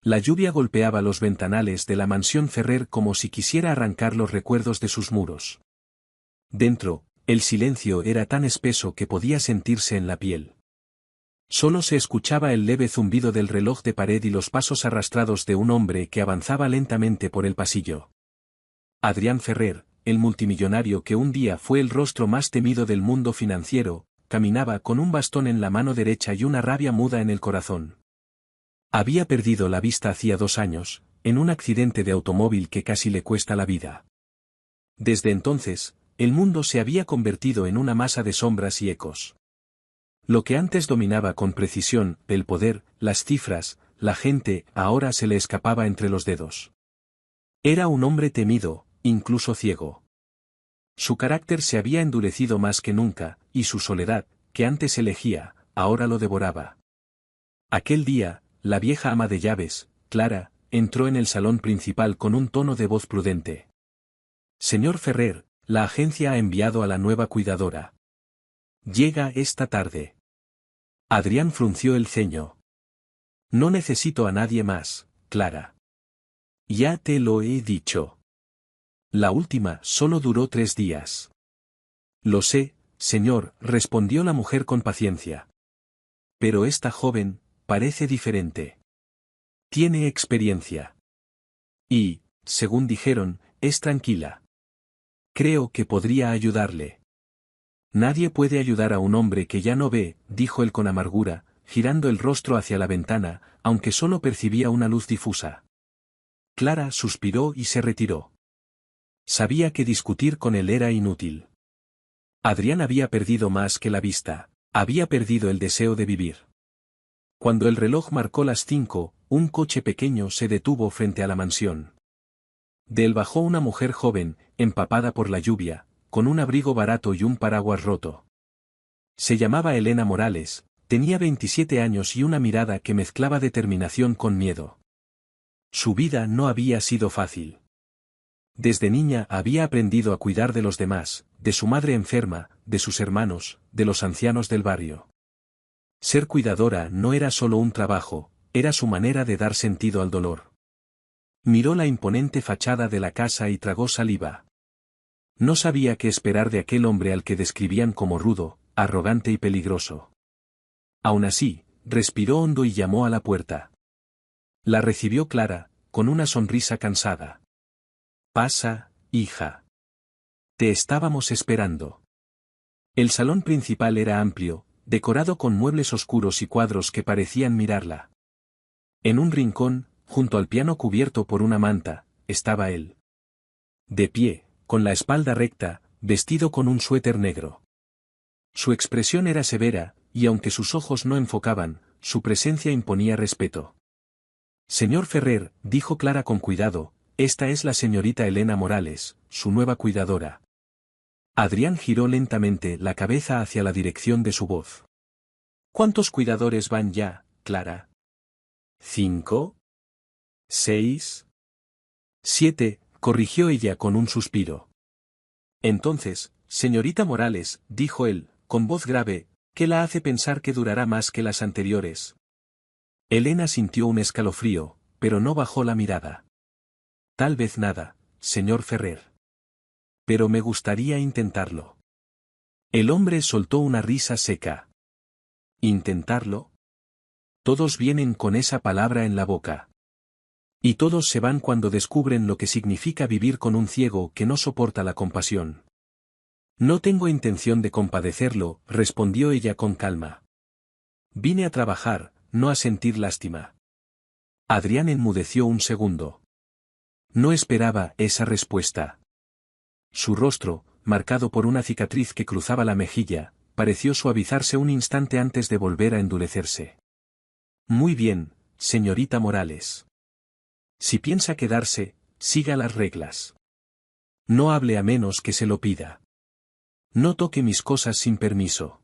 La lluvia golpeaba los ventanales de la mansión Ferrer como si quisiera arrancar los recuerdos de sus muros. Dentro, el silencio era tan espeso que podía sentirse en la piel. Solo se escuchaba el leve zumbido del reloj de pared y los pasos arrastrados de un hombre que avanzaba lentamente por el pasillo. Adrián Ferrer, el multimillonario que un día fue el rostro más temido del mundo financiero, caminaba con un bastón en la mano derecha y una rabia muda en el corazón. Había perdido la vista hacía 2 años, en un accidente de automóvil que casi le cuesta la vida. Desde entonces, el mundo se había convertido en una masa de sombras y ecos. Lo que antes dominaba con precisión, el poder, las cifras, la gente, ahora se le escapaba entre los dedos. Era un hombre temido, incluso ciego. Su carácter se había endurecido más que nunca, y su soledad, que antes elegía, ahora lo devoraba. Aquel día, la vieja ama de llaves, Clara, entró en el salón principal con un tono de voz prudente. Señor Ferrer, la agencia ha enviado a la nueva cuidadora. Llega esta tarde. Adrián frunció el ceño. No necesito a nadie más, Clara. Ya te lo he dicho. La última solo duró 3 días. Lo sé, señor, respondió la mujer con paciencia. Pero esta joven, parece diferente. Tiene experiencia. Y, según dijeron, es tranquila. Creo que podría ayudarle. Nadie puede ayudar a un hombre que ya no ve, dijo él con amargura, girando el rostro hacia la ventana, aunque solo percibía una luz difusa. Clara suspiró y se retiró. Sabía que discutir con él era inútil. Adrián había perdido más que la vista, había perdido el deseo de vivir. Cuando el reloj marcó las 5, un coche pequeño se detuvo frente a la mansión. De él bajó una mujer joven, empapada por la lluvia, con un abrigo barato y un paraguas roto. Se llamaba Elena Morales, tenía 27 años y una mirada que mezclaba determinación con miedo. Su vida no había sido fácil. Desde niña había aprendido a cuidar de los demás, de su madre enferma, de sus hermanos, de los ancianos del barrio. Ser cuidadora no era solo un trabajo, era su manera de dar sentido al dolor. Miró la imponente fachada de la casa y tragó saliva. No sabía qué esperar de aquel hombre al que describían como rudo, arrogante y peligroso. Aún así, respiró hondo y llamó a la puerta. La recibió Clara, con una sonrisa cansada. Pasa, hija. Te estábamos esperando. El salón principal era amplio, decorado con muebles oscuros y cuadros que parecían mirarla. En un rincón, junto al piano cubierto por una manta, estaba él. De pie, con la espalda recta, vestido con un suéter negro. Su expresión era severa, y aunque sus ojos no enfocaban, su presencia imponía respeto. Señor Ferrer, dijo Clara con cuidado, esta es la señorita Elena Morales, su nueva cuidadora. Adrián giró lentamente la cabeza hacia la dirección de su voz. ¿Cuántos cuidadores van ya, Clara? 5. 6. 7, corrigió ella con un suspiro. Entonces, señorita Morales, dijo él, con voz grave, ¿qué la hace pensar que durará más que las anteriores? Elena sintió un escalofrío, pero no bajó la mirada. Tal vez nada, señor Ferrer. Pero me gustaría intentarlo. El hombre soltó una risa seca. ¿Intentarlo? Todos vienen con esa palabra en la boca. Y todos se van cuando descubren lo que significa vivir con un ciego que no soporta la compasión. No tengo intención de compadecerlo, respondió ella con calma. Vine a trabajar, no a sentir lástima. Adrián enmudeció un segundo. No esperaba esa respuesta. Su rostro, marcado por una cicatriz que cruzaba la mejilla, pareció suavizarse un instante antes de volver a endurecerse. Muy bien, señorita Morales. Si piensa quedarse, siga las reglas. No hable a menos que se lo pida. No toque mis cosas sin permiso.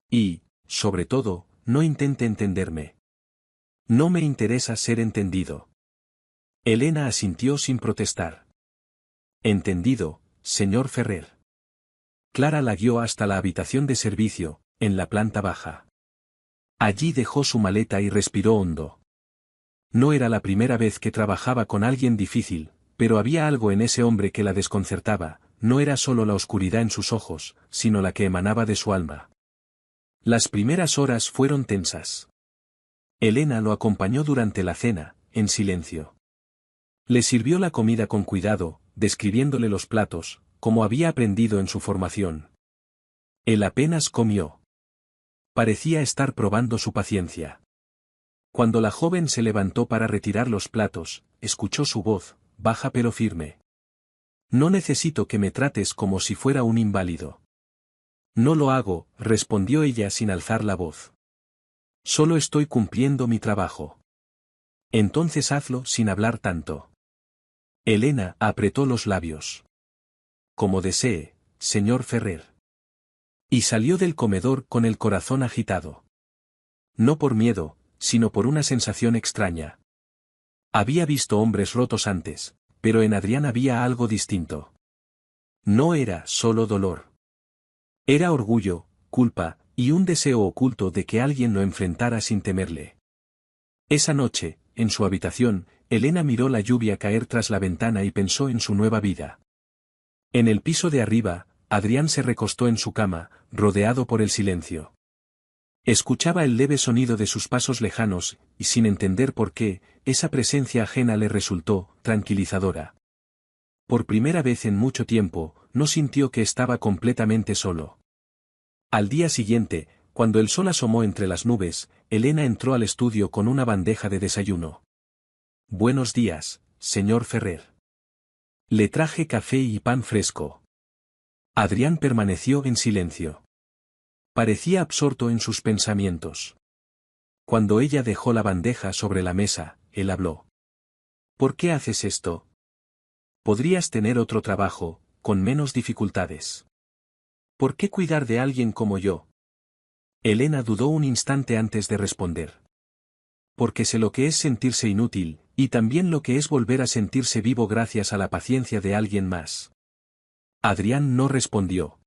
Y, sobre todo, no intente entenderme. No me interesa ser entendido. Elena asintió sin protestar. Entendido, señor Ferrer. Clara la guió hasta la habitación de servicio, en la planta baja. Allí dejó su maleta y respiró hondo. No era la primera vez que trabajaba con alguien difícil, pero había algo en ese hombre que la desconcertaba, no era solo la oscuridad en sus ojos, sino la que emanaba de su alma. Las primeras horas fueron tensas. Elena lo acompañó durante la cena, en silencio. Le sirvió la comida con cuidado, describiéndole los platos, como había aprendido en su formación. Él apenas comió. Parecía estar probando su paciencia. Cuando la joven se levantó para retirar los platos, escuchó su voz, baja pero firme. No necesito que me trates como si fuera un inválido. No lo hago, respondió ella sin alzar la voz. Solo estoy cumpliendo mi trabajo. Entonces hazlo sin hablar tanto. Elena apretó los labios. Como desee, señor Ferrer. Y salió del comedor con el corazón agitado. No por miedo, sino por una sensación extraña. Había visto hombres rotos antes, pero en Adrián había algo distinto. No era solo dolor. Era orgullo, culpa, y un deseo oculto de que alguien lo enfrentara sin temerle. Esa noche, en su habitación, Elena miró la lluvia caer tras la ventana y pensó en su nueva vida. En el piso de arriba, Adrián se recostó en su cama, rodeado por el silencio. Escuchaba el leve sonido de sus pasos lejanos, y sin entender por qué, esa presencia ajena le resultó tranquilizadora. Por primera vez en mucho tiempo, no sintió que estaba completamente solo. Al día siguiente, cuando el sol asomó entre las nubes, Elena entró al estudio con una bandeja de desayuno. Buenos días, señor Ferrer. Le traje café y pan fresco. Adrián permaneció en silencio. Parecía absorto en sus pensamientos. Cuando ella dejó la bandeja sobre la mesa, él habló. ¿Por qué haces esto? Podrías tener otro trabajo, con menos dificultades. ¿Por qué cuidar de alguien como yo? Elena dudó un instante antes de responder. Porque sé lo que es sentirse inútil, y también lo que es volver a sentirse vivo gracias a la paciencia de alguien más. Adrián no respondió.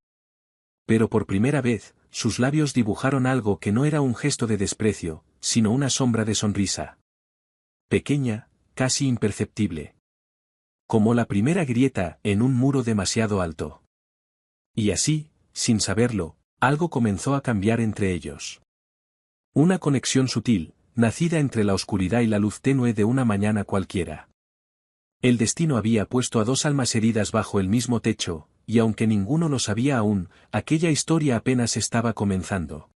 Pero por primera vez, sus labios dibujaron algo que no era un gesto de desprecio, sino una sombra de sonrisa. Pequeña, casi imperceptible. Como la primera grieta en un muro demasiado alto. Y así, sin saberlo, algo comenzó a cambiar entre ellos. Una conexión sutil, nacida entre la oscuridad y la luz tenue de una mañana cualquiera. El destino había puesto a dos almas heridas bajo el mismo techo, y aunque ninguno lo sabía aún, aquella historia apenas estaba comenzando.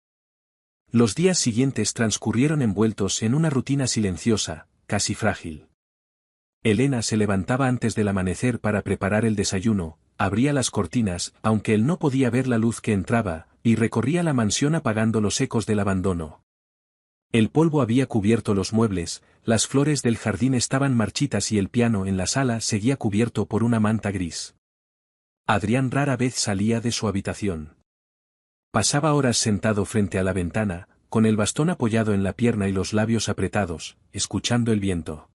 Los días siguientes transcurrieron envueltos en una rutina silenciosa, casi frágil. Elena se levantaba antes del amanecer para preparar el desayuno, abría las cortinas, aunque él no podía ver la luz que entraba, y recorría la mansión apagando los ecos del abandono. El polvo había cubierto los muebles, las flores del jardín estaban marchitas y el piano en la sala seguía cubierto por una manta gris. Adrián rara vez salía de su habitación. Pasaba horas sentado frente a la ventana, con el bastón apoyado en la pierna y los labios apretados, escuchando el viento.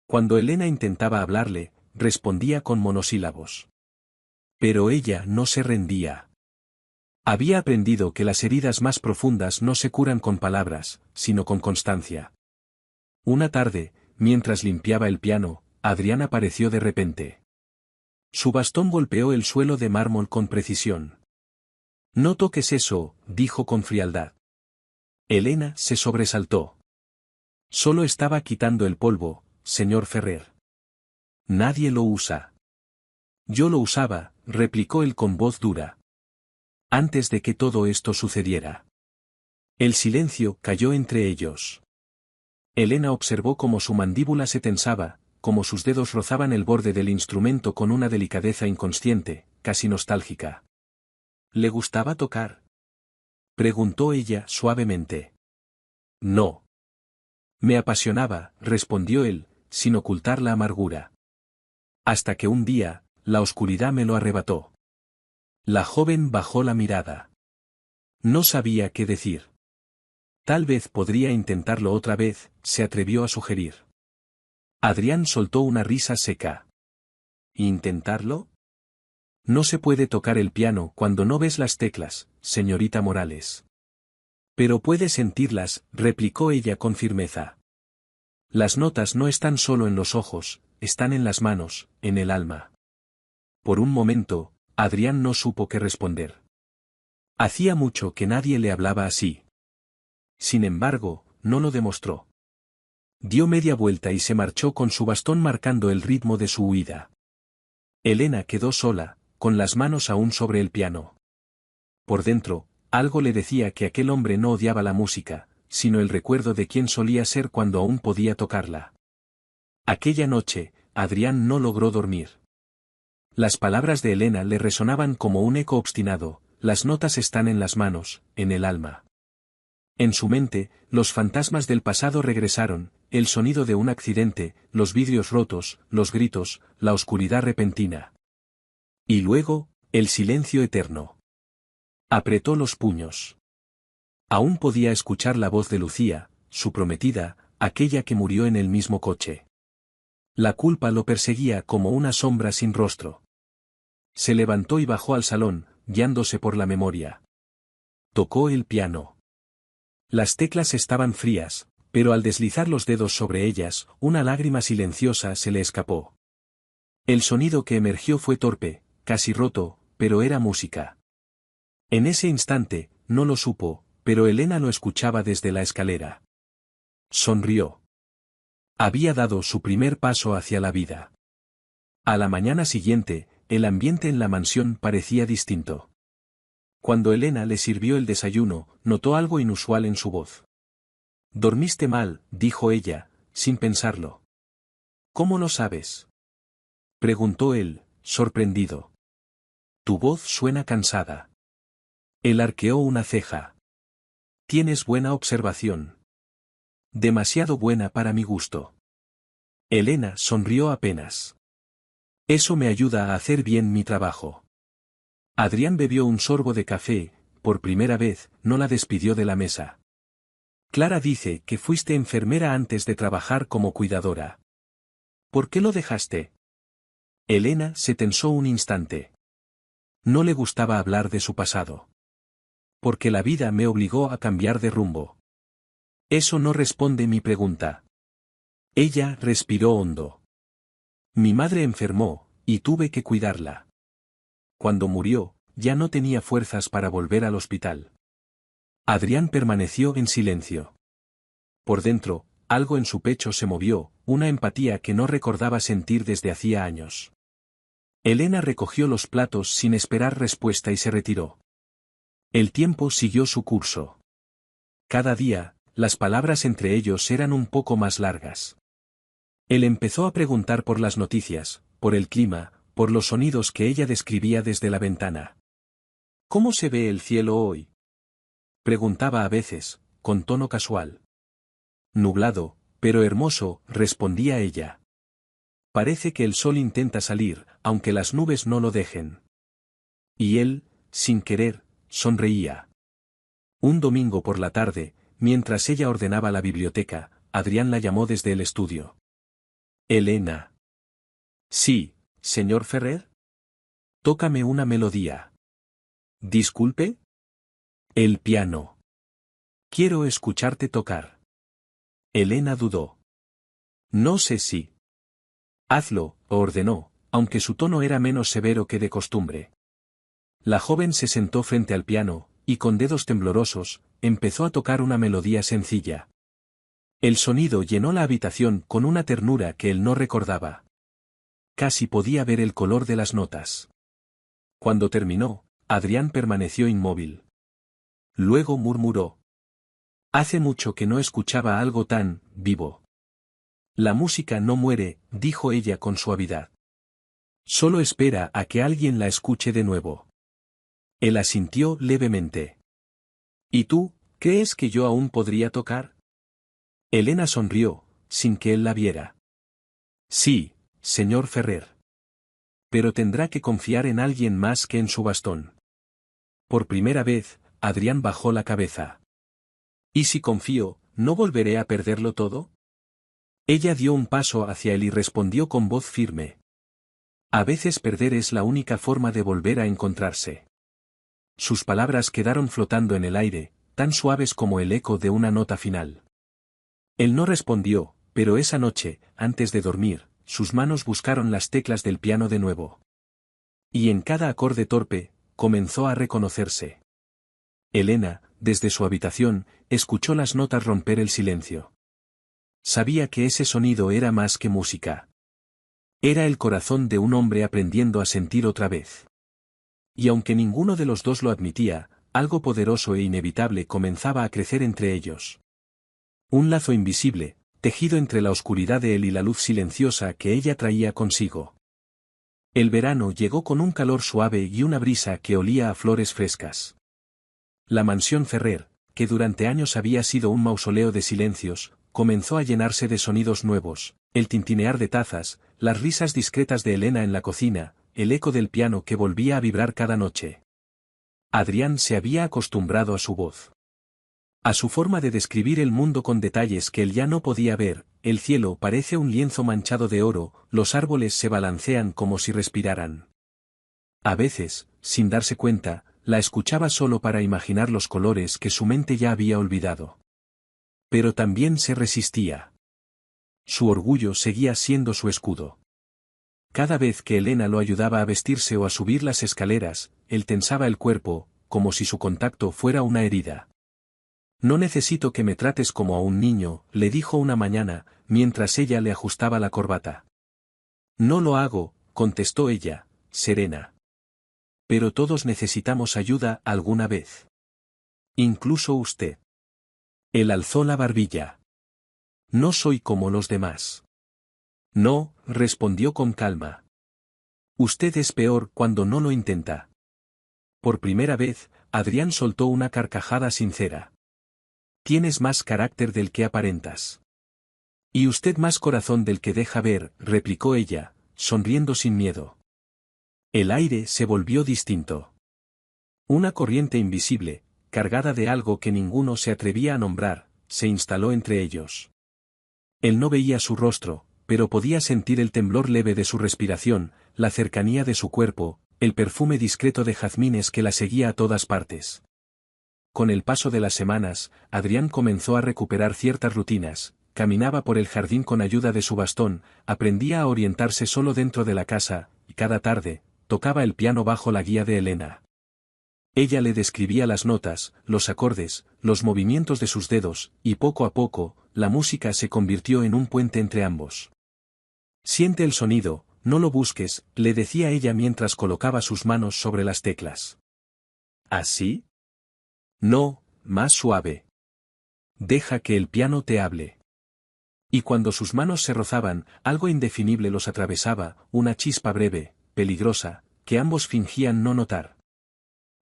Cuando Elena intentaba hablarle, respondía con monosílabos. Pero ella no se rendía. Había aprendido que las heridas más profundas no se curan con palabras, sino con constancia. Una tarde, mientras limpiaba el piano, Adrián apareció de repente. Su bastón golpeó el suelo de mármol con precisión. No toques eso, dijo con frialdad. Elena se sobresaltó. Solo estaba quitando el polvo, señor Ferrer. Nadie lo usa. Yo lo usaba, replicó él con voz dura. Antes de que todo esto sucediera. El silencio cayó entre ellos. Elena observó cómo su mandíbula se tensaba, cómo sus dedos rozaban el borde del instrumento con una delicadeza inconsciente, casi nostálgica. ¿Le gustaba tocar? Preguntó ella suavemente. No. Me apasionaba, respondió él, sin ocultar la amargura. Hasta que un día, la oscuridad me lo arrebató. La joven bajó la mirada. No sabía qué decir. Tal vez podría intentarlo otra vez, se atrevió a sugerir. Adrián soltó una risa seca. ¿Intentarlo? No se puede tocar el piano cuando no ves las teclas, señorita Morales. Pero puede sentirlas, replicó ella con firmeza. Las notas no están solo en los ojos, están en las manos, en el alma. Por un momento, Adrián no supo qué responder. Hacía mucho que nadie le hablaba así. Sin embargo, no lo demostró. Dio media vuelta y se marchó con su bastón marcando el ritmo de su huida. Elena quedó sola, con las manos aún sobre el piano. Por dentro, algo le decía que aquel hombre no odiaba la música, sino el recuerdo de quién solía ser cuando aún podía tocarla. Aquella noche, Adrián no logró dormir. Las palabras de Elena le resonaban como un eco obstinado, las notas están en las manos, en el alma. En su mente, los fantasmas del pasado regresaron, el sonido de un accidente, los vidrios rotos, los gritos, la oscuridad repentina. Y luego, el silencio eterno. Apretó los puños. Aún podía escuchar la voz de Lucía, su prometida, aquella que murió en el mismo coche. La culpa lo perseguía como una sombra sin rostro. Se levantó y bajó al salón, guiándose por la memoria. Tocó el piano. Las teclas estaban frías, pero al deslizar los dedos sobre ellas, una lágrima silenciosa se le escapó. El sonido que emergió fue torpe, casi roto, pero era música. En ese instante, no lo supo, pero Elena lo escuchaba desde la escalera. Sonrió. Había dado su primer paso hacia la vida. A la mañana siguiente, el ambiente en la mansión parecía distinto. Cuando Elena le sirvió el desayuno, notó algo inusual en su voz. «Dormiste mal», dijo ella, sin pensarlo. «¿Cómo lo sabes?», preguntó él, sorprendido. «Tu voz suena cansada». Él arqueó una ceja. «Tienes buena observación. Demasiado buena para mi gusto». Elena sonrió apenas. «Eso me ayuda a hacer bien mi trabajo». Adrián bebió un sorbo de café, por primera vez, no la despidió de la mesa. «Clara dice que fuiste enfermera antes de trabajar como cuidadora. ¿Por qué lo dejaste?». Elena se tensó un instante. No le gustaba hablar de su pasado. «Porque la vida me obligó a cambiar de rumbo». «Eso no responde mi pregunta». Ella respiró hondo. «Mi madre enfermó, y tuve que cuidarla. Cuando murió, ya no tenía fuerzas para volver al hospital». Adrián permaneció en silencio. Por dentro, algo en su pecho se movió, una empatía que no recordaba sentir desde hacía años. Elena recogió los platos sin esperar respuesta y se retiró. El tiempo siguió su curso. Cada día, las palabras entre ellos eran un poco más largas. Él empezó a preguntar por las noticias, por el clima, por los sonidos que ella describía desde la ventana. «¿Cómo se ve el cielo hoy?», preguntaba a veces, con tono casual. «Nublado, pero hermoso», respondía ella. «Parece que el sol intenta salir, aunque las nubes no lo dejen». Y él, sin querer, sonreía. Un domingo por la tarde, mientras ella ordenaba la biblioteca, Adrián la llamó desde el estudio. «Elena». «Sí, señor Ferrer». «Tócame una melodía». «Disculpe». «El piano». «Quiero escucharte tocar». Elena dudó. «No sé si». «Hazlo», ordenó, aunque su tono era menos severo que de costumbre. La joven se sentó frente al piano, y con dedos temblorosos, empezó a tocar una melodía sencilla. El sonido llenó la habitación con una ternura que él no recordaba. Casi podía ver el color de las notas. Cuando terminó, Adrián permaneció inmóvil. Luego murmuró. «Hace mucho que no escuchaba algo tan vivo». «La música no muere», dijo ella con suavidad. «Solo espera a que alguien la escuche de nuevo». Él asintió levemente. «¿Y tú, crees que yo aún podría tocar?». Elena sonrió, sin que él la viera. «Sí, señor Ferrer. Pero tendrá que confiar en alguien más que en su bastón». Por primera vez, Adrián bajó la cabeza. «¿Y si confío, no volveré a perderlo todo?». Ella dio un paso hacia él y respondió con voz firme. «A veces perder es la única forma de volver a encontrarse». Sus palabras quedaron flotando en el aire, tan suaves como el eco de una nota final. Él no respondió, Pero esa noche, antes de dormir, sus manos buscaron las teclas del piano de nuevo. Y en cada acorde torpe, comenzó a reconocerse. Elena, desde su habitación, escuchó las notas romper el silencio. Sabía que ese sonido era más que música. Era el corazón de un hombre aprendiendo a sentir otra vez. Y aunque ninguno de los dos lo admitía, algo poderoso e inevitable comenzaba a crecer entre ellos. Un lazo invisible, tejido entre la oscuridad de él y la luz silenciosa que ella traía consigo. El verano llegó con un calor suave y una brisa que olía a flores frescas. La mansión Ferrer, que durante años había sido un mausoleo de silencios, comenzó a llenarse de sonidos nuevos, el tintinear de tazas, las risas discretas de Elena en la cocina, el eco del piano que volvía a vibrar cada noche. Adrián se había acostumbrado a su voz. A su forma de describir el mundo con detalles que él ya no podía ver, el cielo parece un lienzo manchado de oro, los árboles se balancean como si respiraran. A veces, sin darse cuenta, la escuchaba solo para imaginar los colores que su mente ya había olvidado. Pero también se resistía. Su orgullo seguía siendo su escudo. Cada vez que Elena lo ayudaba a vestirse o a subir las escaleras, él tensaba el cuerpo, como si su contacto fuera una herida. «No necesito que me trates como a un niño», le dijo una mañana, mientras ella le ajustaba la corbata. «No lo hago», contestó ella, serena. «Pero todos necesitamos ayuda alguna vez. Incluso usted». Él alzó la barbilla. «No soy como los demás». «No», respondió con calma. «Usted es peor cuando no lo intenta». Por primera vez, Adrián soltó una carcajada sincera. «Tienes más carácter del que aparentas». «Y usted más corazón del que deja ver», replicó ella, sonriendo sin miedo. El aire se volvió distinto. Una corriente invisible, cargada de algo que ninguno se atrevía a nombrar, se instaló entre ellos. Él no veía su rostro, pero podía sentir el temblor leve de su respiración, la cercanía de su cuerpo, el perfume discreto de jazmines que la seguía a todas partes. Con el paso de las semanas, Adrián comenzó a recuperar ciertas rutinas, caminaba por el jardín con ayuda de su bastón, aprendía a orientarse solo dentro de la casa, y cada tarde, tocaba el piano bajo la guía de Elena. Ella le describía las notas, los acordes, los movimientos de sus dedos, y poco a poco, la música se convirtió en un puente entre ambos. «Siente el sonido, no lo busques», le decía ella mientras colocaba sus manos sobre las teclas. «¿Así?» «No, más suave. Deja que el piano te hable». Y cuando sus manos se rozaban, algo indefinible los atravesaba, una chispa breve, peligrosa, que ambos fingían no notar.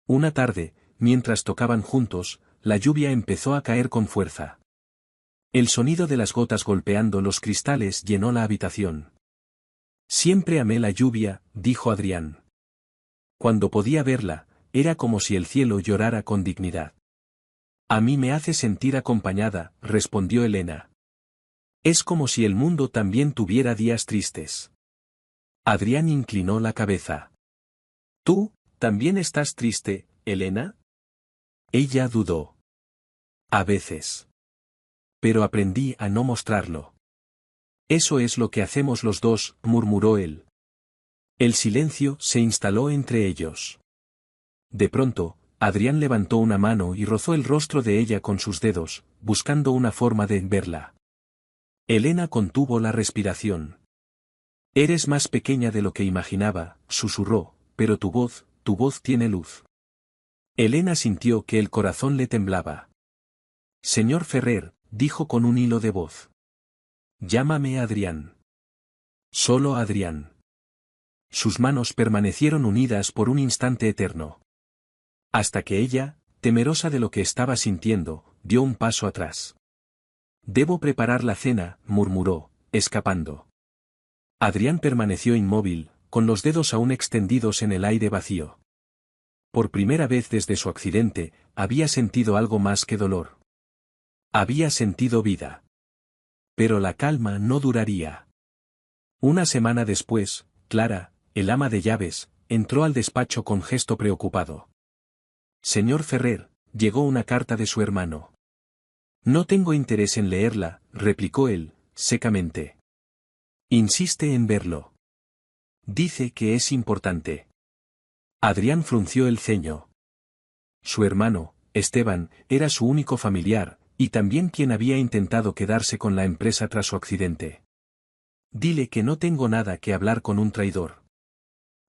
Una tarde, mientras tocaban juntos, la lluvia empezó a caer con fuerza. El sonido de las gotas golpeando los cristales llenó la habitación. «Siempre amé la lluvia», dijo Adrián. Cuando podía verla, era como si el cielo llorara con dignidad. «A mí me hace sentir acompañada», respondió Elena. «Es como si el mundo también tuviera días tristes». Adrián inclinó la cabeza. «¿Tú, también estás triste, Elena?» Ella dudó. «A veces. Pero aprendí a no mostrarlo». «Eso es lo que hacemos los dos», murmuró él. El silencio se instaló entre ellos. De pronto, Adrián levantó una mano y rozó el rostro de ella con sus dedos, buscando una forma de verla. Elena contuvo la respiración. «Eres más pequeña de lo que imaginaba», susurró, «pero tu voz tiene luz». Elena sintió que el corazón le temblaba. «Señor Ferrer», dijo con un hilo de voz. «Llámame Adrián». Solo Adrián. Sus manos permanecieron unidas por un instante eterno. Hasta que ella, temerosa de lo que estaba sintiendo, dio un paso atrás. «Debo preparar la cena», murmuró, escapando. Adrián permaneció inmóvil, con los dedos aún extendidos en el aire vacío. Por primera vez desde su accidente, había sentido algo más que dolor. Había sentido vida. Pero la calma no duraría. Una semana después, Clara, el ama de llaves, entró al despacho con gesto preocupado. «Señor Ferrer, llegó una carta de su hermano». «No tengo interés en leerla», replicó él, secamente. Insiste en verlo. Dice que es importante. Adrián frunció el ceño. Su hermano, Esteban, era su único familiar, y también quien había intentado quedarse con la empresa tras su accidente. Dile que no tengo nada que hablar con un traidor.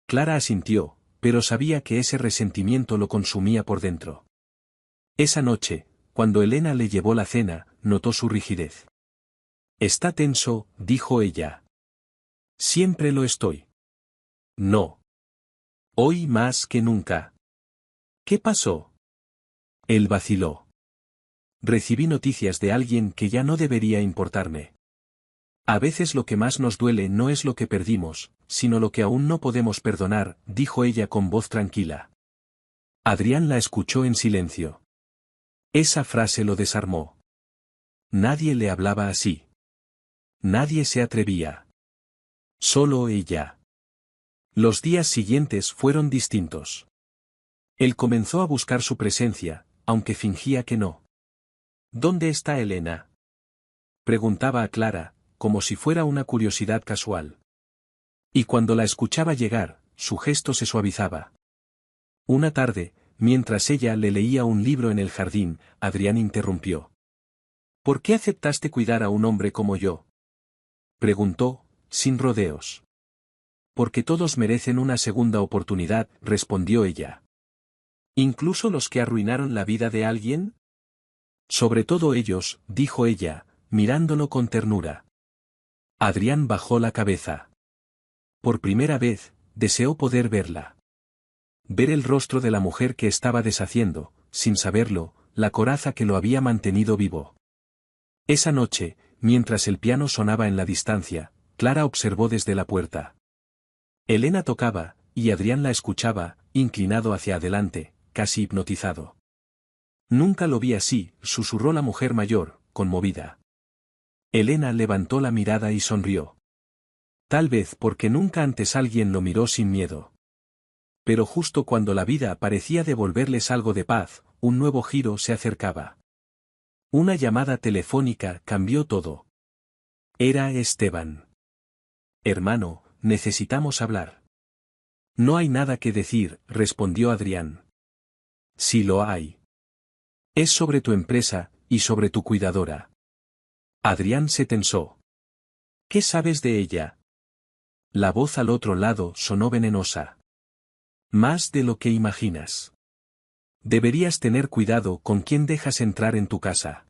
Clara asintió, pero sabía que ese resentimiento lo consumía por dentro. Esa noche, cuando Elena le llevó la cena, notó su rigidez. Está tenso, dijo ella. Siempre lo estoy. No. Hoy más que nunca. ¿Qué pasó? Él vaciló. Recibí noticias de alguien que ya no debería importarme. A veces lo que más nos duele no es lo que perdimos, sino lo que aún no podemos perdonar, dijo ella con voz tranquila. Adrián la escuchó en silencio. Esa frase lo desarmó. Nadie le hablaba así. Nadie se atrevía. Solo ella. Los días siguientes fueron distintos. Él comenzó a buscar su presencia, aunque fingía que no. ¿Dónde está Elena? Preguntaba a Clara, como si fuera una curiosidad casual. Y cuando la escuchaba llegar, su gesto se suavizaba. Una tarde, mientras ella le leía un libro en el jardín, Adrián interrumpió. ¿Por qué aceptaste cuidar a un hombre como yo? Preguntó, sin rodeos. Porque todos merecen una segunda oportunidad, respondió ella. ¿Incluso los que arruinaron la vida de alguien? Sobre todo ellos, dijo ella, mirándolo con ternura. Adrián bajó la cabeza. Por primera vez, deseó poder verla. Ver el rostro de la mujer que estaba deshaciendo, sin saberlo, la coraza que lo había mantenido vivo. Esa noche, mientras el piano sonaba en la distancia, Clara observó desde la puerta. Elena tocaba, y Adrián la escuchaba, inclinado hacia adelante, casi hipnotizado. Nunca lo vi así, susurró la mujer mayor, conmovida. Elena levantó la mirada y sonrió. Tal vez porque nunca antes alguien lo miró sin miedo. Pero justo cuando la vida parecía devolverles algo de paz, un nuevo giro se acercaba. Una llamada telefónica cambió todo. Era Esteban. Hermano, necesitamos hablar. No hay nada que decir, respondió Adrián. Sí lo hay. Es sobre tu empresa, y sobre tu cuidadora. Adrián se tensó. ¿Qué sabes de ella? La voz al otro lado sonó venenosa. Más de lo que imaginas. Deberías tener cuidado con quién dejas entrar en tu casa.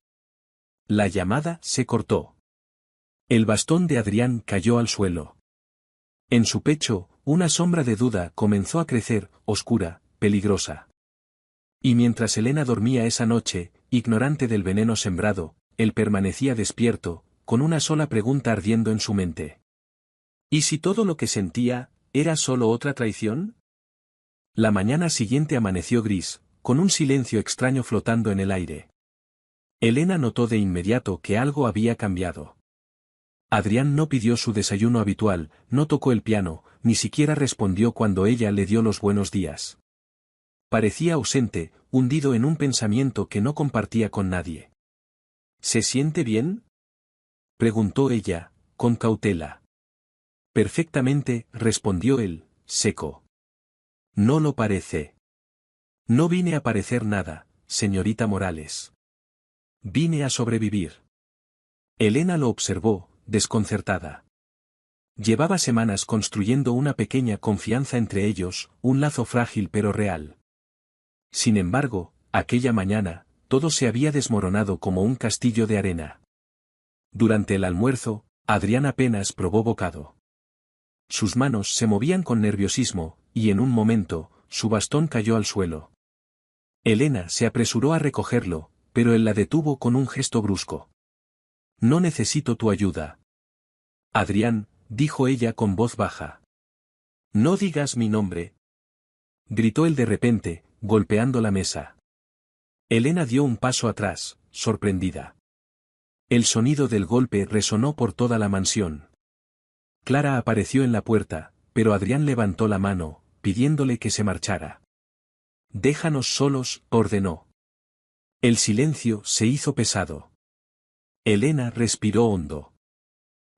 La llamada se cortó. El bastón de Adrián cayó al suelo. En su pecho, una sombra de duda comenzó a crecer, oscura, peligrosa. Y mientras Elena dormía esa noche, ignorante del veneno sembrado, él permanecía despierto, con una sola pregunta ardiendo en su mente. ¿Y si todo lo que sentía, era solo otra traición? La mañana siguiente amaneció gris, con un silencio extraño flotando en el aire. Elena notó de inmediato que algo había cambiado. Adrián no pidió su desayuno habitual, no tocó el piano, ni siquiera respondió cuando ella le dio los buenos días. Parecía ausente, hundido en un pensamiento que no compartía con nadie. ¿Se siente bien?, preguntó ella, con cautela. Perfectamente, respondió él, seco. No lo parece. No vine a parecer nada, señorita Morales. Vine a sobrevivir. Elena lo observó, desconcertada. Llevaba semanas construyendo una pequeña confianza entre ellos, un lazo frágil pero real. Sin embargo, aquella mañana, todo se había desmoronado como un castillo de arena. Durante el almuerzo, Adrián apenas probó bocado. Sus manos se movían con nerviosismo, y en un momento, su bastón cayó al suelo. Elena se apresuró a recogerlo, pero él la detuvo con un gesto brusco. No necesito tu ayuda. Adrián, dijo ella con voz baja. No digas mi nombre. Gritó él de repente, golpeando la mesa. Elena dio un paso atrás, sorprendida. El sonido del golpe resonó por toda la mansión. Clara apareció en la puerta, pero Adrián levantó la mano, pidiéndole que se marchara. Déjanos solos, ordenó. El silencio se hizo pesado. Elena respiró hondo.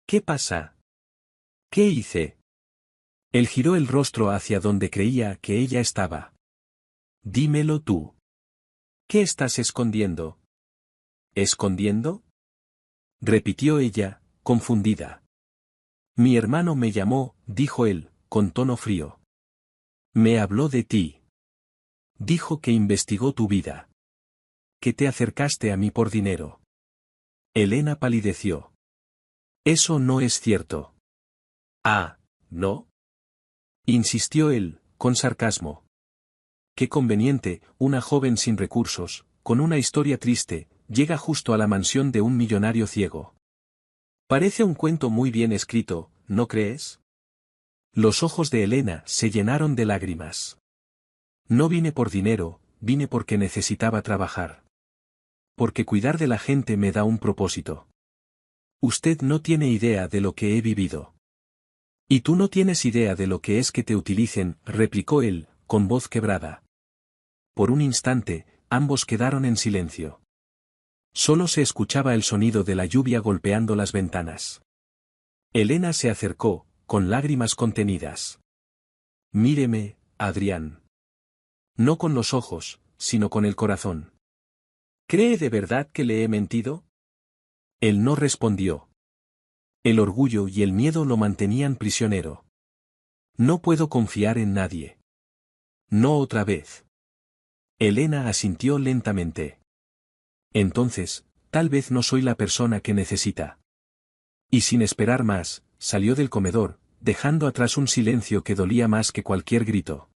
¿Qué pasa? ¿Qué hice? Él giró el rostro hacia donde creía que ella estaba. Dímelo tú. ¿Qué estás escondiendo? ¿Escondiendo? Repitió ella, confundida. Mi hermano me llamó, dijo él, con tono frío. Me habló de ti. Dijo que investigó tu vida. Que te acercaste a mí por dinero. Elena palideció. Eso no es cierto. Ah, ¿no? Insistió él, con sarcasmo. Qué conveniente, una joven sin recursos, con una historia triste, llega justo a la mansión de un millonario ciego. Parece un cuento muy bien escrito, ¿no crees? Los ojos de Elena se llenaron de lágrimas. No vine por dinero, vine porque necesitaba trabajar. Porque cuidar de la gente me da un propósito. Usted no tiene idea de lo que he vivido. Y tú no tienes idea de lo que es que te utilicen, replicó él, con voz quebrada. Por un instante, ambos quedaron en silencio. Solo se escuchaba el sonido de la lluvia golpeando las ventanas. Elena se acercó, con lágrimas contenidas. Míreme, Adrián. No con los ojos, sino con el corazón. ¿Cree de verdad que le he mentido? Él no respondió. El orgullo y el miedo lo mantenían prisionero. No puedo confiar en nadie. No otra vez. Elena asintió lentamente. Entonces, tal vez no soy la persona que necesita. Y sin esperar más, salió del comedor, dejando atrás un silencio que dolía más que cualquier grito.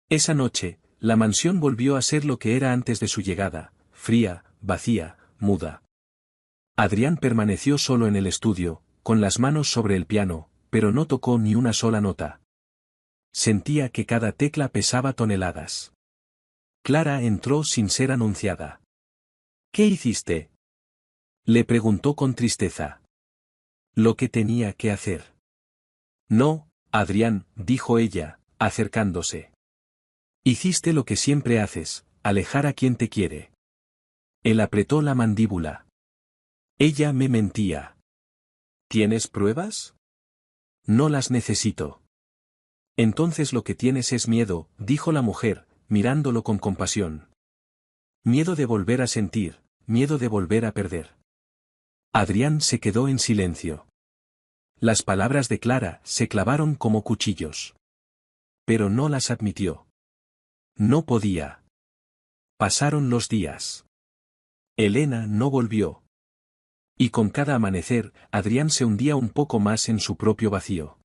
Esa noche, la mansión volvió a ser lo que era antes de su llegada, fría, vacía, muda. Adrián permaneció solo en el estudio, con las manos sobre el piano, pero no tocó ni una sola nota. Sentía que cada tecla pesaba toneladas. Clara entró sin ser anunciada. ¿Qué hiciste? Le preguntó con tristeza. Lo que tenía que hacer. No, Adrián, dijo ella, acercándose. Hiciste lo que siempre haces, alejar a quien te quiere. Él apretó la mandíbula. Ella me mentía. ¿Tienes pruebas? No las necesito. Entonces lo que tienes es miedo, dijo la mujer, mirándolo con compasión. Miedo de volver a sentir, miedo de volver a perder. Adrián se quedó en silencio. Las palabras de Clara se clavaron como cuchillos. Pero no las admitió. No podía. Pasaron los días. Elena no volvió. Y con cada amanecer, Adrián se hundía un poco más en su propio vacío.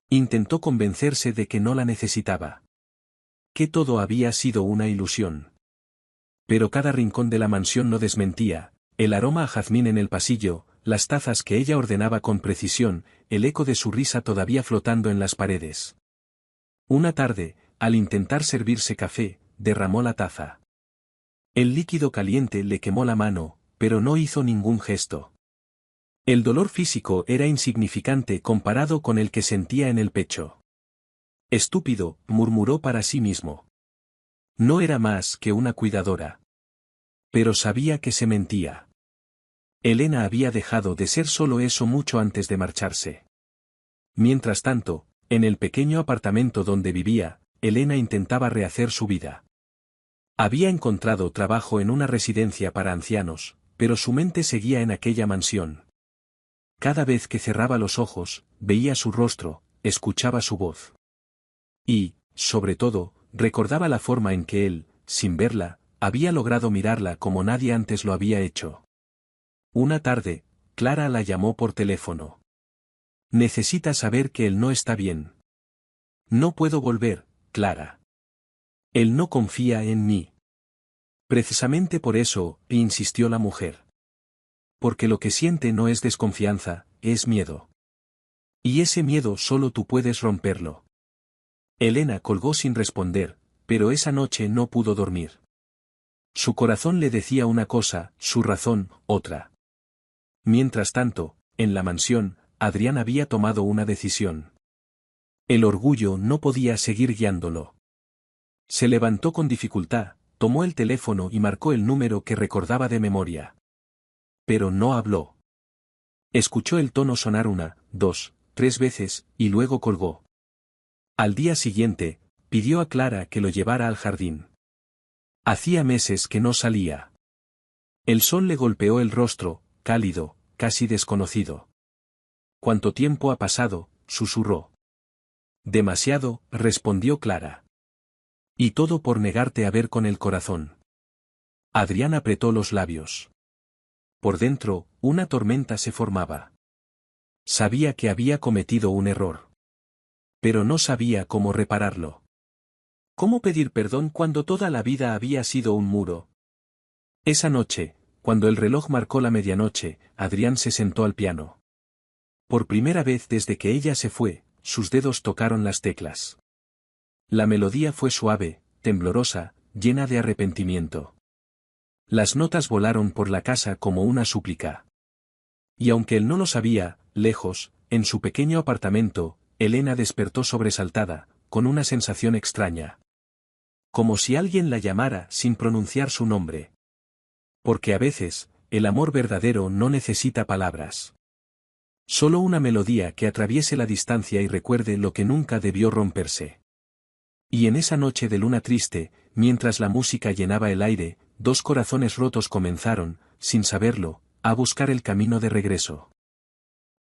Intentó convencerse de que no la necesitaba. Que todo había sido una ilusión. Pero cada rincón de la mansión lo desmentía, el aroma a jazmín en el pasillo, las tazas que ella ordenaba con precisión, el eco de su risa todavía flotando en las paredes. Una tarde, al intentar servirse café, derramó la taza. El líquido caliente le quemó la mano, pero no hizo ningún gesto. El dolor físico era insignificante comparado con el que sentía en el pecho. Estúpido, murmuró para sí mismo. No era más que una cuidadora. Pero sabía que se mentía. Elena había dejado de ser solo eso mucho antes de marcharse. Mientras tanto, en el pequeño apartamento donde vivía, Elena intentaba rehacer su vida. Había encontrado trabajo en una residencia para ancianos, pero su mente seguía en aquella mansión. Cada vez que cerraba los ojos, veía su rostro, escuchaba su voz. Y, sobre todo, recordaba la forma en que él, sin verla, había logrado mirarla como nadie antes lo había hecho. Una tarde, Clara la llamó por teléfono. Necesita saber que él no está bien. No puedo volver, Clara. Él no confía en mí. Precisamente por eso, insistió la mujer. Porque lo que siente no es desconfianza, es miedo. Y ese miedo solo tú puedes romperlo. Elena colgó sin responder, pero esa noche no pudo dormir. Su corazón le decía una cosa, su razón, otra. Mientras tanto, en la mansión, Adrián había tomado una decisión. El orgullo no podía seguir guiándolo. Se levantó con dificultad, tomó el teléfono y marcó el número que recordaba de memoria. Pero no habló. Escuchó el tono sonar una, dos, tres veces, y luego colgó. Al día siguiente, pidió a Clara que lo llevara al jardín. Hacía meses que no salía. El sol le golpeó el rostro, cálido, casi desconocido. ¿Cuánto tiempo ha pasado?, susurró. Demasiado, respondió Clara. Y todo por negarte a ver con el corazón. Adrián apretó los labios. Por dentro, una tormenta se formaba. Sabía que había cometido un error. Pero no sabía cómo repararlo. ¿Cómo pedir perdón cuando toda la vida había sido un muro? Esa noche, cuando el reloj marcó la medianoche, Adrián se sentó al piano. Por primera vez desde que ella se fue, sus dedos tocaron las teclas. La melodía fue suave, temblorosa, llena de arrepentimiento. Las notas volaron por la casa como una súplica. Y aunque él no lo sabía, lejos, en su pequeño apartamento, Elena despertó sobresaltada, con una sensación extraña. Como si alguien la llamara sin pronunciar su nombre. Porque a veces, el amor verdadero no necesita palabras. Solo una melodía que atraviese la distancia y recuerde lo que nunca debió romperse. Y en esa noche de luna triste, mientras la música llenaba el aire, dos corazones rotos comenzaron, sin saberlo, a buscar el camino de regreso.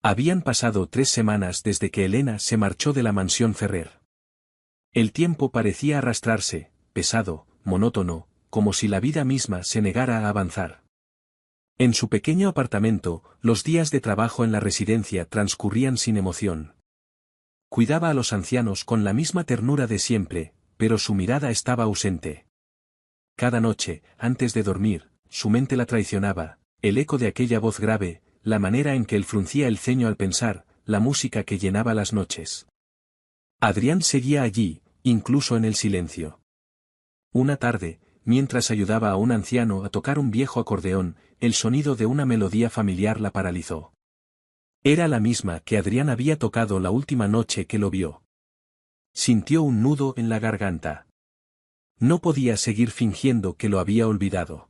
Habían pasado 3 semanas desde que Elena se marchó de la mansión Ferrer. El tiempo parecía arrastrarse, pesado, monótono, como si la vida misma se negara a avanzar. En su pequeño apartamento, los días de trabajo en la residencia transcurrían sin emoción. Cuidaba a los ancianos con la misma ternura de siempre, pero su mirada estaba ausente. Cada noche, antes de dormir, su mente la traicionaba, el eco de aquella voz grave, la manera en que él fruncía el ceño al pensar, la música que llenaba las noches. Adrián seguía allí, incluso en el silencio. Una tarde, mientras ayudaba a un anciano a tocar un viejo acordeón, el sonido de una melodía familiar la paralizó. Era la misma que Adrián había tocado la última noche que lo vio. Sintió un nudo en la garganta. No podía seguir fingiendo que lo había olvidado.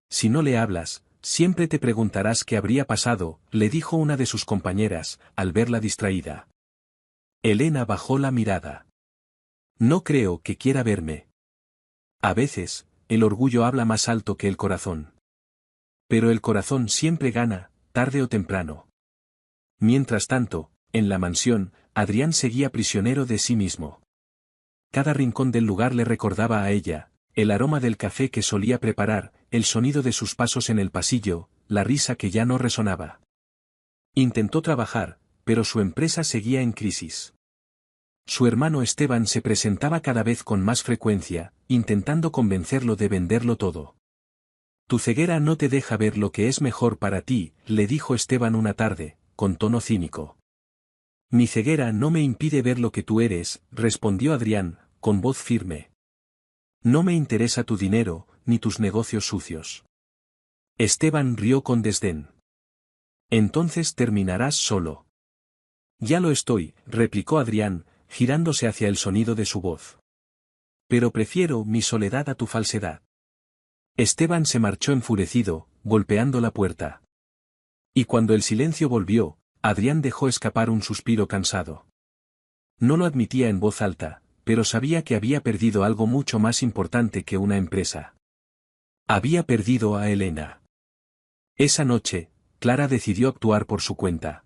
Si no le hablas, siempre te preguntarás qué habría pasado, le dijo una de sus compañeras, al verla distraída. Elena bajó la mirada. No creo que quiera verme. A veces, el orgullo habla más alto que el corazón. Pero el corazón siempre gana, tarde o temprano. Mientras tanto, en la mansión, Adrián seguía prisionero de sí mismo. Cada rincón del lugar le recordaba a ella, el aroma del café que solía preparar, el sonido de sus pasos en el pasillo, la risa que ya no resonaba. Intentó trabajar, pero su empresa seguía en crisis. Su hermano Esteban se presentaba cada vez con más frecuencia, intentando convencerlo de venderlo todo. Tu ceguera no te deja ver lo que es mejor para ti, le dijo Esteban una tarde, con tono cínico. Mi ceguera no me impide ver lo que tú eres, respondió Adrián, con voz firme. No me interesa tu dinero, ni tus negocios sucios. Esteban rió con desdén. Entonces terminarás solo. Ya lo estoy, replicó Adrián, girándose hacia el sonido de su voz. Pero prefiero mi soledad a tu falsedad. Esteban se marchó enfurecido, golpeando la puerta. Y cuando el silencio volvió, Adrián dejó escapar un suspiro cansado. No lo admitía en voz alta, pero sabía que había perdido algo mucho más importante que una empresa. Había perdido a Elena. Esa noche, Clara decidió actuar por su cuenta.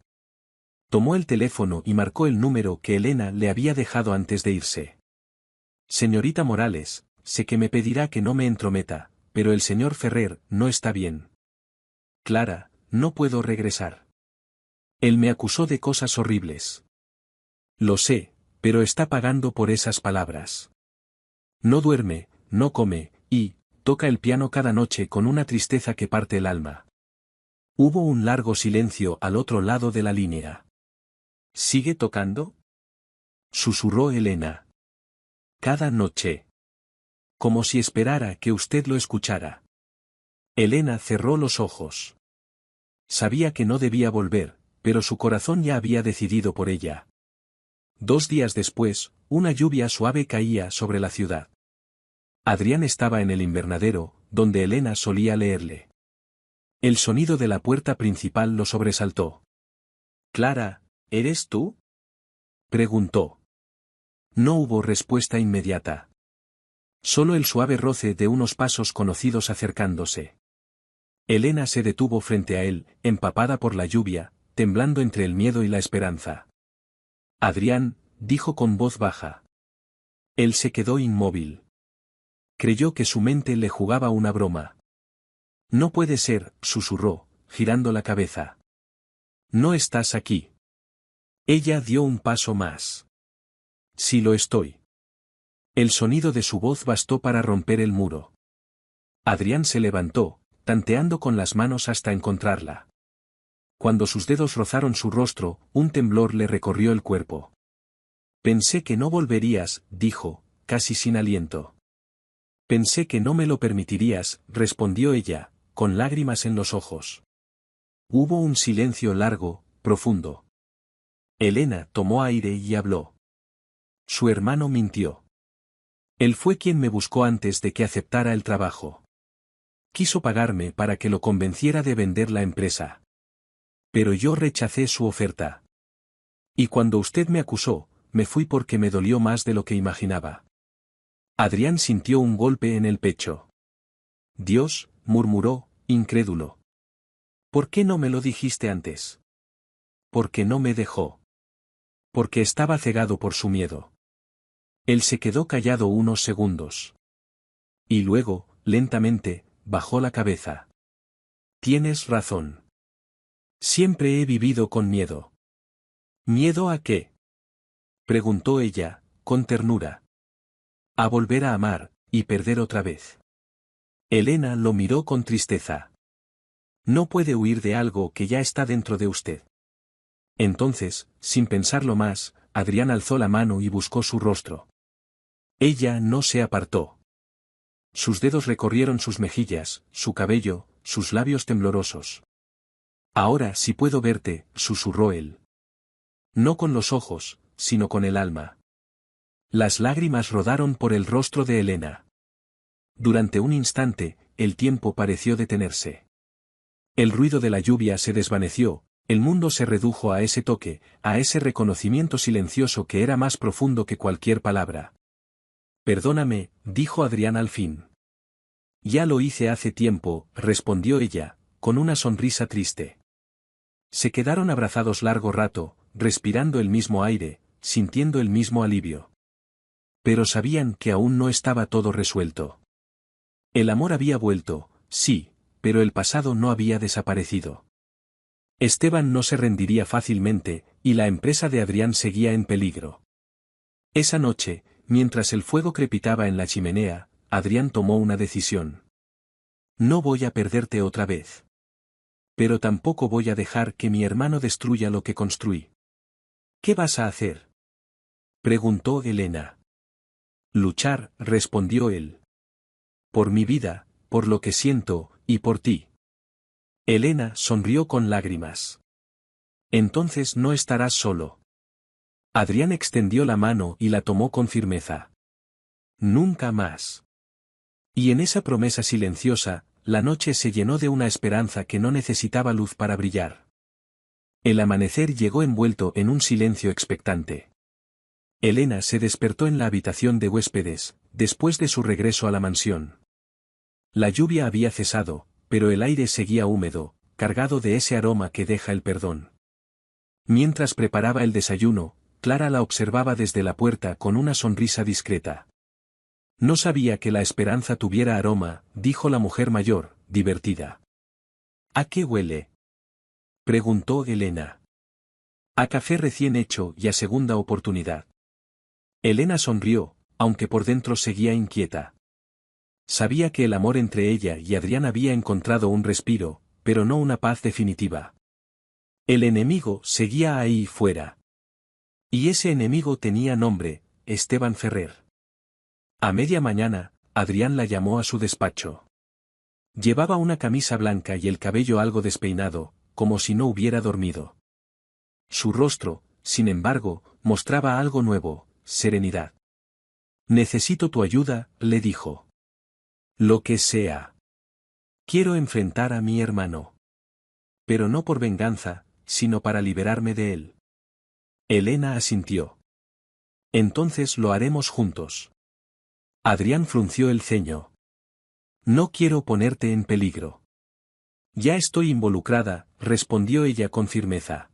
Tomó el teléfono y marcó el número que Elena le había dejado antes de irse. Señorita Morales, sé que me pedirá que no me entrometa, pero el señor Ferrer no está bien. Clara, no puedo regresar. Él me acusó de cosas horribles. Lo sé, pero está pagando por esas palabras. No duerme, no come, y toca el piano cada noche con una tristeza que parte el alma. Hubo un largo silencio al otro lado de la línea. ¿Sigue tocando?, susurró Elena. Cada noche. Como si esperara que usted lo escuchara. Elena cerró los ojos. Sabía que no debía volver, pero su corazón ya había decidido por ella. 2 días después, una lluvia suave caía sobre la ciudad. Adrián estaba en el invernadero, donde Elena solía leerle. El sonido de la puerta principal lo sobresaltó. «Clara, ¿eres tú?», preguntó. No hubo respuesta inmediata. Solo el suave roce de unos pasos conocidos acercándose. Elena se detuvo frente a él, empapada por la lluvia, temblando entre el miedo y la esperanza. «Adrián», dijo con voz baja. Él se quedó inmóvil. Creyó que su mente le jugaba una broma. «No puede ser», susurró, girando la cabeza. «No estás aquí». Ella dio un paso más. «Sí lo estoy». El sonido de su voz bastó para romper el muro. Adrián se levantó, tanteando con las manos hasta encontrarla. Cuando sus dedos rozaron su rostro, un temblor le recorrió el cuerpo. «Pensé que no volverías», dijo, casi sin aliento. «Pensé que no me lo permitirías», respondió ella, con lágrimas en los ojos. Hubo un silencio largo, profundo. Elena tomó aire y habló. Su hermano mintió. Él fue quien me buscó antes de que aceptara el trabajo. Quiso pagarme para que lo convenciera de vender la empresa. Pero yo rechacé su oferta. Y cuando usted me acusó, me fui porque me dolió más de lo que imaginaba. Adrián sintió un golpe en el pecho. «Dios», murmuró, incrédulo. «¿Por qué no me lo dijiste antes?». «Porque no me dejó». «Porque estaba cegado por su miedo». Él se quedó callado unos segundos. Y luego, lentamente, bajó la cabeza. «Tienes razón. Siempre he vivido con miedo». «¿Miedo a qué?», preguntó ella, con ternura. «A volver a amar, y perder otra vez». Elena lo miró con tristeza. «No puede huir de algo que ya está dentro de usted». Entonces, sin pensarlo más, Adrián alzó la mano y buscó su rostro. Ella no se apartó. Sus dedos recorrieron sus mejillas, su cabello, sus labios temblorosos. «Ahora sí puedo verte», susurró él. No con los ojos, sino con el alma. Las lágrimas rodaron por el rostro de Elena. Durante un instante, el tiempo pareció detenerse. El ruido de la lluvia se desvaneció, el mundo se redujo a ese toque, a ese reconocimiento silencioso que era más profundo que cualquier palabra. «Perdóname», dijo Adrián al fin. «Ya lo hice hace tiempo», respondió ella, con una sonrisa triste. Se quedaron abrazados largo rato, respirando el mismo aire, sintiendo el mismo alivio. Pero sabían que aún no estaba todo resuelto. El amor había vuelto, sí, pero el pasado no había desaparecido. Esteban no se rendiría fácilmente, y la empresa de Adrián seguía en peligro. Esa noche, mientras el fuego crepitaba en la chimenea, Adrián tomó una decisión. «No voy a perderte otra vez. Pero tampoco voy a dejar que mi hermano destruya lo que construí». «¿Qué vas a hacer?», preguntó Elena. «Luchar», respondió él. «Por mi vida, por lo que siento, y por ti». Elena sonrió con lágrimas. «Entonces no estarás solo». Adrián extendió la mano y la tomó con firmeza. «Nunca más». Y en esa promesa silenciosa, la noche se llenó de una esperanza que no necesitaba luz para brillar. El amanecer llegó envuelto en un silencio expectante. Elena se despertó en la habitación de huéspedes, después de su regreso a la mansión. La lluvia había cesado, pero el aire seguía húmedo, cargado de ese aroma que deja el perdón. Mientras preparaba el desayuno, Clara la observaba desde la puerta con una sonrisa discreta. «No sabía que la esperanza tuviera aroma», dijo la mujer mayor, divertida. «¿A qué huele?», preguntó Elena. «A café recién hecho y a segunda oportunidad». Elena sonrió, aunque por dentro seguía inquieta. Sabía que el amor entre ella y Adrián había encontrado un respiro, pero no una paz definitiva. El enemigo seguía ahí fuera. Y ese enemigo tenía nombre, Esteban Ferrer. A media mañana, Adrián la llamó a su despacho. Llevaba una camisa blanca y el cabello algo despeinado, como si no hubiera dormido. Su rostro, sin embargo, mostraba algo nuevo, serenidad. «Necesito tu ayuda», le dijo. «Lo que sea. Quiero enfrentar a mi hermano». pero no por venganza, sino para liberarme de él. Elena asintió. Entonces lo haremos juntos. Adrián frunció el ceño. No quiero ponerte en peligro. Ya estoy involucrada, respondió ella con firmeza.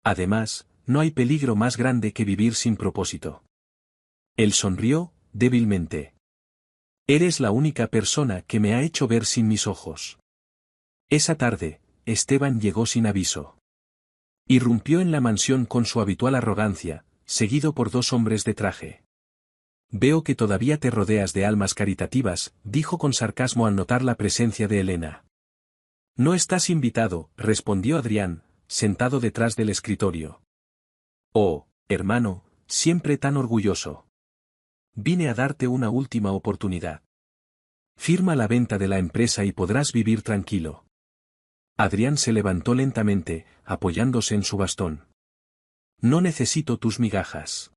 Además, no hay peligro más grande que vivir sin propósito. Él sonrió, débilmente. Eres la única persona que me ha hecho ver sin mis ojos. Esa tarde, Esteban llegó sin aviso. Irrumpió en la mansión con su habitual arrogancia, seguido por dos hombres de traje. Veo que todavía te rodeas de almas caritativas, dijo con sarcasmo al notar la presencia de Elena. No estás invitado, respondió Adrián, sentado detrás del escritorio. Oh, hermano, siempre tan orgulloso. Vine a darte una última oportunidad. Firma la venta de la empresa y podrás vivir tranquilo. Adrián se levantó lentamente, apoyándose en su bastón. No necesito tus migajas.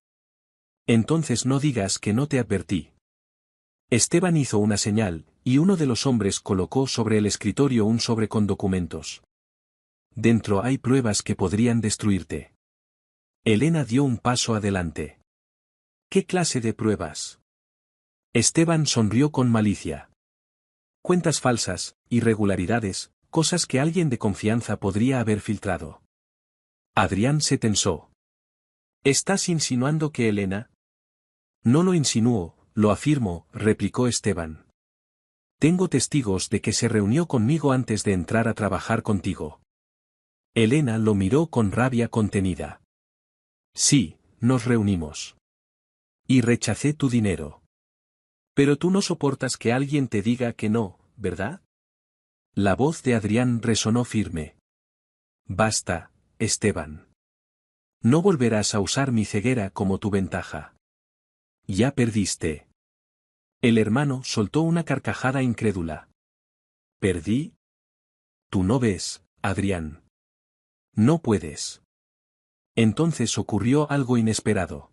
Entonces no digas que no te advertí. Esteban hizo una señal, y uno de los hombres colocó sobre el escritorio un sobre con documentos. Dentro hay pruebas que podrían destruirte. Elena dio un paso adelante. ¿Qué clase de pruebas? Esteban sonrió con malicia. Cuentas falsas, irregularidades, cosas que alguien de confianza podría haber filtrado. Adrián se tensó. ¿Estás insinuando que Elena? No lo insinúo, lo afirmo, replicó Esteban. Tengo testigos de que se reunió conmigo antes de entrar a trabajar contigo. Elena lo miró con rabia contenida. Sí, nos reunimos. Y rechacé tu dinero. Pero tú no soportas que alguien te diga que no, ¿verdad? La voz de Adrián resonó firme. Basta, Esteban. No volverás a usar mi ceguera como tu ventaja. Ya perdiste. El hermano soltó una carcajada incrédula. ¿Perdí? Tú no ves, Adrián. No puedes. Entonces ocurrió algo inesperado.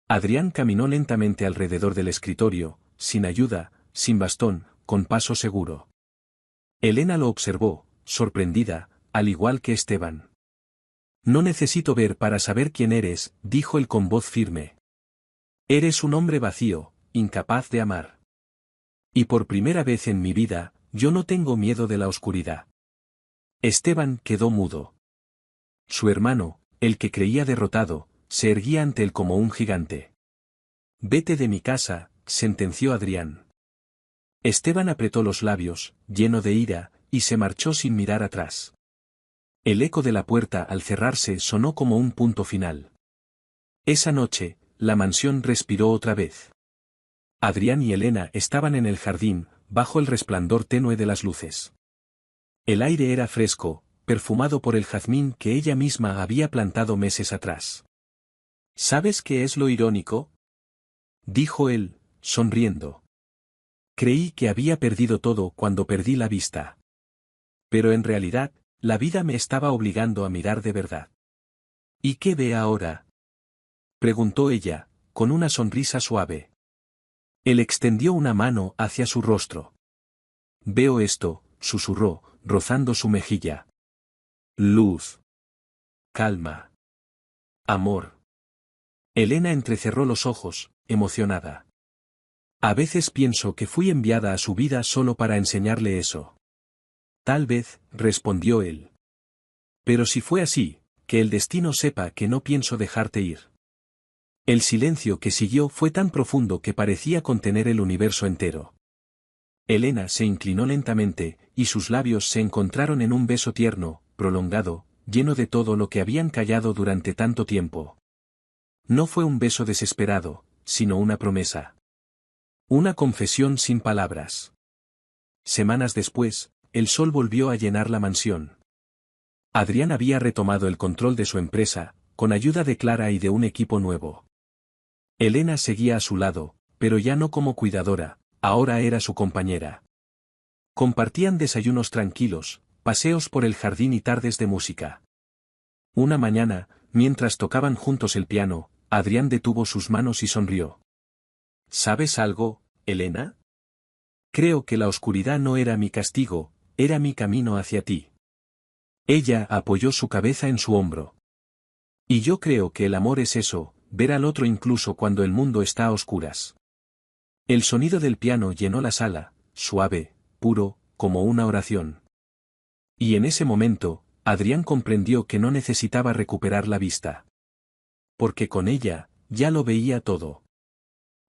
Adrián caminó lentamente alrededor del escritorio, sin ayuda, sin bastón, con paso seguro. Elena lo observó, sorprendida, al igual que Esteban. No necesito ver para saber quién eres, dijo él con voz firme. Eres un hombre vacío, incapaz de amar. Y por primera vez en mi vida, yo no tengo miedo de la oscuridad. Esteban quedó mudo. Su hermano, el que creía derrotado, se erguía ante él como un gigante. Vete de mi casa, sentenció Adrián. Esteban apretó los labios, lleno de ira, y se marchó sin mirar atrás. El eco de la puerta al cerrarse sonó como un punto final. Esa noche, la mansión respiró otra vez. Adrián y Elena estaban en el jardín, bajo el resplandor tenue de las luces. El aire era fresco, perfumado por el jazmín que ella misma había plantado meses atrás. ¿Sabes qué es lo irónico? Dijo él, sonriendo. Creí que había perdido todo cuando perdí la vista. Pero en realidad, la vida me estaba obligando a mirar de verdad. ¿Y qué ve ahora? Preguntó ella, con una sonrisa suave. Él extendió una mano hacia su rostro. Veo esto, susurró, rozando su mejilla. Luz. Calma. Amor. Elena entrecerró los ojos, emocionada. A veces pienso que fui enviada a su vida solo para enseñarle eso. Tal vez, respondió él. Pero si fue así, que el destino sepa que no pienso dejarte ir. El silencio que siguió fue tan profundo que parecía contener el universo entero. Elena se inclinó lentamente, y sus labios se encontraron en un beso tierno, prolongado, lleno de todo lo que habían callado durante tanto tiempo. No fue un beso desesperado, sino una promesa. Una confesión sin palabras. Semanas después, el sol volvió a llenar la mansión. Adrián había retomado el control de su empresa, con ayuda de Clara y de un equipo nuevo. Elena seguía a su lado, pero ya no como cuidadora, ahora era su compañera. Compartían desayunos tranquilos, paseos por el jardín y tardes de música. Una mañana, mientras tocaban juntos el piano, Adrián detuvo sus manos y sonrió. ¿Sabes algo, Elena? Creo que la oscuridad no era mi castigo, era mi camino hacia ti. Ella apoyó su cabeza en su hombro. Y yo creo que el amor es eso, ver al otro incluso cuando el mundo está a oscuras. El sonido del piano llenó la sala, suave, puro, como una oración. Y en ese momento, Adrián comprendió que no necesitaba recuperar la vista. Porque con ella, ya lo veía todo.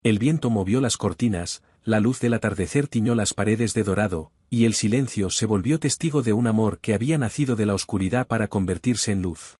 El viento movió las cortinas, la luz del atardecer tiñó las paredes de dorado, y el silencio se volvió testigo de un amor que había nacido de la oscuridad para convertirse en luz.